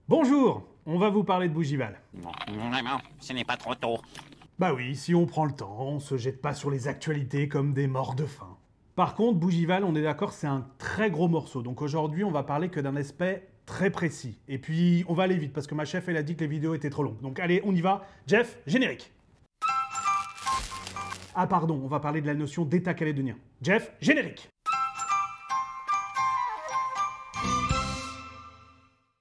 Bonjour, on va vous parler de Bougival. Non, vraiment, ce n'est pas trop tôt. Bah oui, si on prend le temps, on se jette pas sur les actualités comme des morts de faim. Par contre, Bougival, on est d'accord, c'est un très gros morceau, donc aujourd'hui on va parler que d'un aspect très précis. Et puis on va aller vite, parce que ma chef elle a dit que les vidéos étaient trop longues. Donc allez, on y va. Jeff, générique. Ah pardon, on va parler de la notion d'État calédonien. Jeff, générique.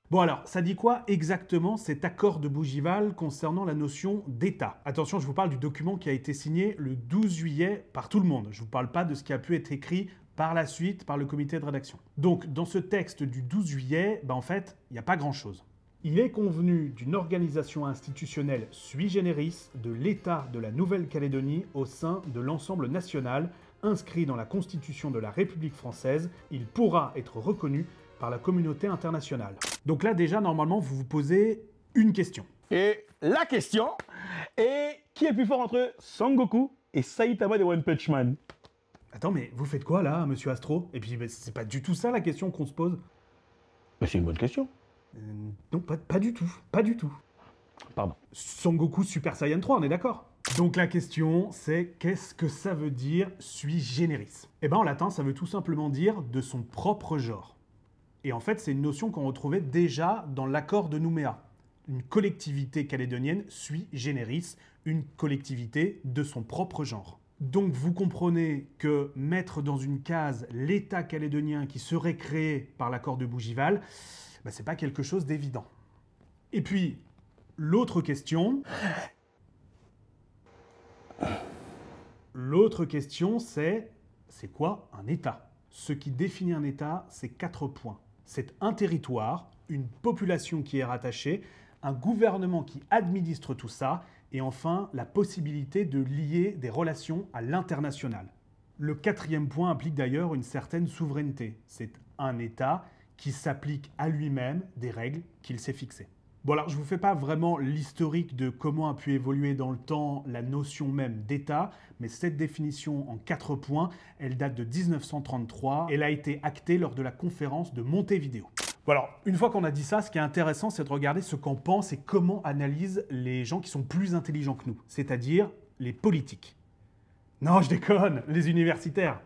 Bon alors, ça dit quoi exactement cet accord de Bougival concernant la notion d'État? Attention, je vous parle du document qui a été signé le 12 juillet par tout le monde. Je ne vous parle pas de ce qui a pu être écrit par la suite par le comité de rédaction. Donc, dans ce texte du 12 juillet, en fait, il n'y a pas grand-chose. Il est convenu d'une organisation institutionnelle sui generis de l'État de la Nouvelle-Calédonie au sein de l'ensemble national, inscrit dans la Constitution de la République française. Il pourra être reconnu par la communauté internationale. Donc là, déjà, normalement, vous vous posez une question. Et la question est qui est plus fort entre Son Goku et Saitama de One Punch Man? Attends, mais vous faites quoi là, monsieur Astro? Et puis, c'est pas du tout ça la question qu'on se pose. Mais c'est une bonne question. Non, pas du tout. Pas du tout. Pardon. Son Goku Super Saiyan 3, on est d'accord? Donc la question, c'est qu'est-ce que ça veut dire sui generis? Eh ben en latin, ça veut tout simplement dire de son propre genre. Et en fait, c'est une notion qu'on retrouvait déjà dans l'accord de Nouméa. Une collectivité calédonienne sui generis, une collectivité de son propre genre. Donc vous comprenez que mettre dans une case l'État calédonien qui serait créé par l'accord de Bougival, c'est pas quelque chose d'évident. Et puis, l'autre question... c'est quoi un État? Ce qui définit un État, c'est 4 points. C'est un territoire, une population qui est rattachée, un gouvernement qui administre tout ça, et enfin la possibilité de lier des relations à l'international. Le 4e point implique d'ailleurs une certaine souveraineté. C'est un État qui s'applique à lui-même des règles qu'il s'est fixées. Bon alors, je ne vous fais pas vraiment l'historique de comment a pu évoluer dans le temps la notion même d'État, mais cette définition en 4 points, elle date de 1933, elle a été actée lors de la conférence de Montevideo. Bon alors, une fois qu'on a dit ça, ce qui est intéressant, c'est de regarder ce qu'en pensent et comment analysent les gens qui sont plus intelligents que nous, c'est-à-dire les politiques. Non, je déconne, les universitaires.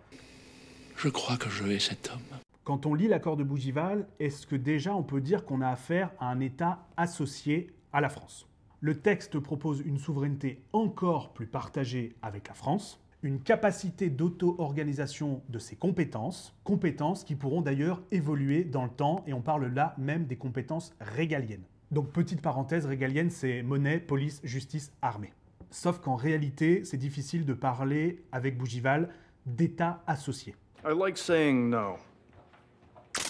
Je crois que je hais cet homme. Quand on lit l'accord de Bougival, est-ce que déjà on peut dire qu'on a affaire à un État associé à la France? Le texte propose une souveraineté encore plus partagée avec la France, une capacité d'auto-organisation de ses compétences, compétences qui pourront d'ailleurs évoluer dans le temps, et on parle là même des compétences régaliennes. Donc petite parenthèse, régalienne c'est monnaie, police, justice, armée. Sauf qu'en réalité, c'est difficile de parler avec Bougival d'État associé. I like saying no.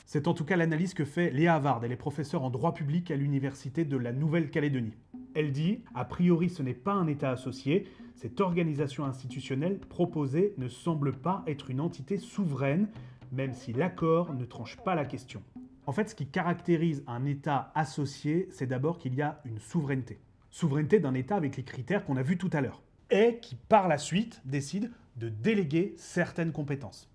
C'est en tout cas l'analyse que fait Léa Havard, elle est professeure en droit public à l'université de la Nouvelle-Calédonie. Elle dit « A priori, ce n'est pas un État associé, cette organisation institutionnelle proposée ne semble pas être une entité souveraine, même si l'accord ne tranche pas la question. » En fait, ce qui caractérise un État associé, c'est d'abord qu'il y a une souveraineté. Souveraineté d'un État avec les critères qu'on a vus tout à l'heure. Et qui, par la suite, décide de déléguer certaines compétences.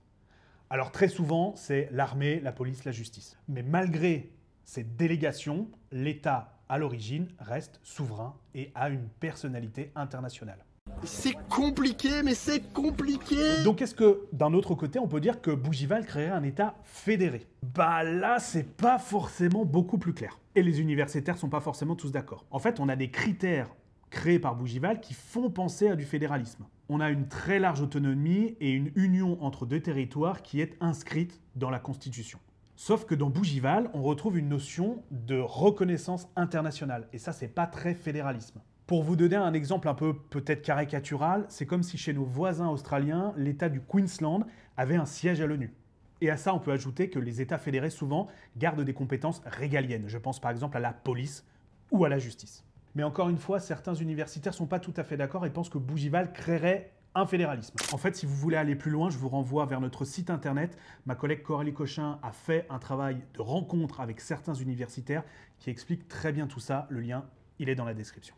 Alors très souvent, c'est l'armée, la police, la justice. Mais malgré cette délégation, l'État, à l'origine, reste souverain et a une personnalité internationale. C'est compliqué, mais c'est compliqué! Donc est-ce que, d'un autre côté, on peut dire que Bougival créerait un État fédéré? Là, c'est pas forcément beaucoup plus clair. Et les universitaires sont pas forcément tous d'accord. En fait, on a des critères créés par Bougival qui font penser à du fédéralisme. On a une très large autonomie et une union entre deux territoires qui est inscrite dans la Constitution. Sauf que dans Bougival, on retrouve une notion de reconnaissance internationale. Et ça, c'est pas très fédéralisme. Pour vous donner un exemple un peu peut-être caricatural, c'est comme si chez nos voisins australiens, l'État du Queensland avait un siège à l'ONU. Et à ça, on peut ajouter que les États fédérés, souvent, gardent des compétences régaliennes. Je pense par exemple à la police ou à la justice. Mais encore une fois, certains universitaires ne sont pas tout à fait d'accord et pensent que Bougival créerait un fédéralisme. En fait, si vous voulez aller plus loin, je vous renvoie vers notre site internet. Ma collègue Coralie Cochin a fait un travail de rencontre avec certains universitaires qui explique très bien tout ça. Le lien, il est dans la description.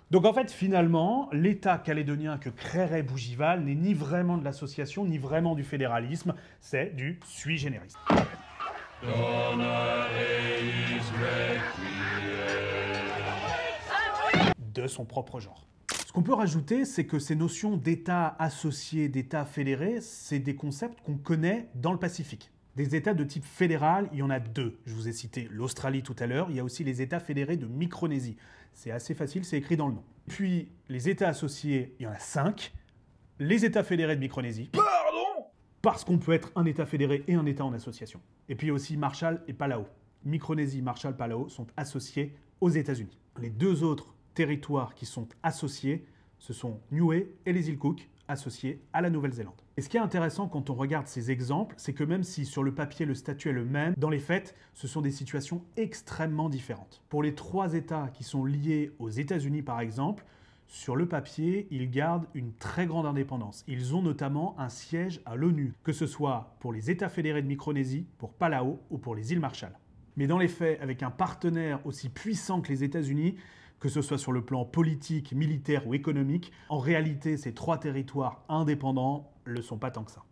Donc en fait, finalement, l'État calédonien que créerait Bougival n'est ni vraiment de l'association, ni vraiment du fédéralisme, c'est du sui generis. Dona eis requiem. de son propre genre. Ce qu'on peut rajouter, c'est que ces notions d'État associé, d'État fédéré, c'est des concepts qu'on connaît dans le Pacifique. Des États de type fédéral, il y en a 2. Je vous ai cité l'Australie tout à l'heure, il y a aussi les États fédérés de Micronésie. C'est assez facile, c'est écrit dans le nom. Puis les États associés, il y en a 5. Les États fédérés de Micronésie. Pardon ? Parce qu'on peut être un État fédéré et un État en association. Et puis aussi Marshall et Palau. Micronésie, Marshall, Palau sont associés aux États-Unis. Les 2 autres territoires qui sont associés, ce sont Niue et les îles Cook, associés à la Nouvelle-Zélande. Et ce qui est intéressant quand on regarde ces exemples, c'est que même si sur le papier le statut est le même, dans les faits, ce sont des situations extrêmement différentes. Pour les 3 États qui sont liés aux États-Unis par exemple, sur le papier, ils gardent une très grande indépendance. Ils ont notamment un siège à l'ONU, que ce soit pour les États fédérés de Micronésie, pour Palau ou pour les îles Marshall. Mais dans les faits, avec un partenaire aussi puissant que les États-Unis, que ce soit sur le plan politique, militaire ou économique, en réalité, ces 3 territoires indépendants ne le sont pas tant que ça.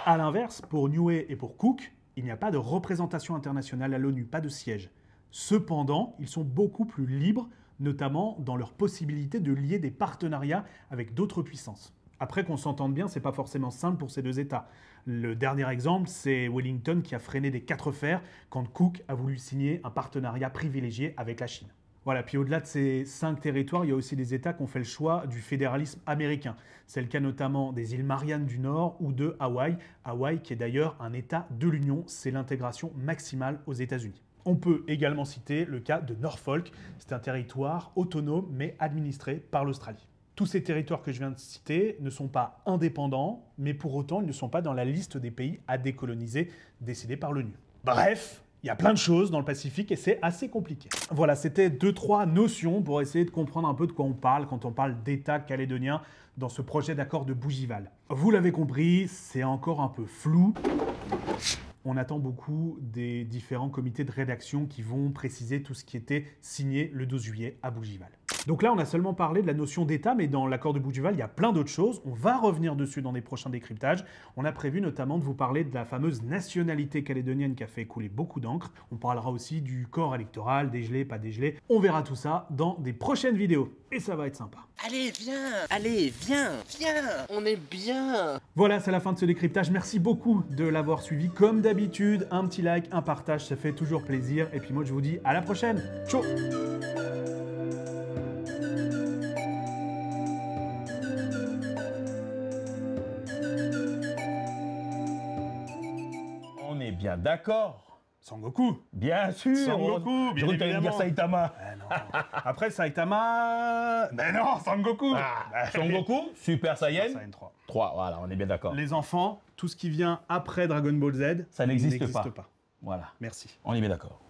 A l'inverse, pour Niue et pour Cook, il n'y a pas de représentation internationale à l'ONU, pas de siège. Cependant, ils sont beaucoup plus libres, notamment dans leur possibilité de lier des partenariats avec d'autres puissances. Après, qu'on s'entende bien, c'est pas forcément simple pour ces 2 États. Le dernier exemple, c'est Wellington qui a freiné des 4 fers quand Cook a voulu signer un partenariat privilégié avec la Chine. Voilà, puis au-delà de ces 5 territoires, il y a aussi des États qui ont fait le choix du fédéralisme américain. C'est le cas notamment des îles Mariannes du Nord ou de Hawaï. Hawaï qui est d'ailleurs un État de l'Union, c'est l'intégration maximale aux États-Unis. On peut également citer le cas de Norfolk, c'est un territoire autonome mais administré par l'Australie. Tous ces territoires que je viens de citer ne sont pas indépendants, mais pour autant, ils ne sont pas dans la liste des pays à décoloniser décidée par l'ONU. Bref, il y a plein de choses dans le Pacifique et c'est assez compliqué. Voilà, c'était 2-3 notions pour essayer de comprendre un peu de quoi on parle quand on parle d'État calédonien dans ce projet d'accord de Bougival. Vous l'avez compris, c'est encore un peu flou. On attend beaucoup des différents comités de rédaction qui vont préciser tout ce qui était signé le 12 juillet à Bougival. Donc là, on a seulement parlé de la notion d'État, mais dans l'accord de Bougival, il y a plein d'autres choses. On va revenir dessus dans des prochains décryptages. On a prévu notamment de vous parler de la fameuse nationalité calédonienne qui a fait couler beaucoup d'encre. On parlera aussi du corps électoral, dégelé, pas dégelé. On verra tout ça dans des prochaines vidéos. Et ça va être sympa. Allez, viens, on est bien. Voilà, c'est la fin de ce décryptage. Merci beaucoup de l'avoir suivi. Comme d'habitude, un petit like, un partage, ça fait toujours plaisir. Et puis moi, je vous dis à la prochaine. Ciao. On est bien d'accord. Sangoku. Bien sûr. Sangoku, bien Je t'allais dire évidemment. Saitama. Non. Après Saitama... Mais non, Sangoku. Son Goku, Super Saiyan. Super Saiyan 3. 3, voilà, on est bien d'accord. Les enfants, tout ce qui vient après Dragon Ball Z, Ça n'existe pas. pas. Voilà, Merci. on est bien d'accord.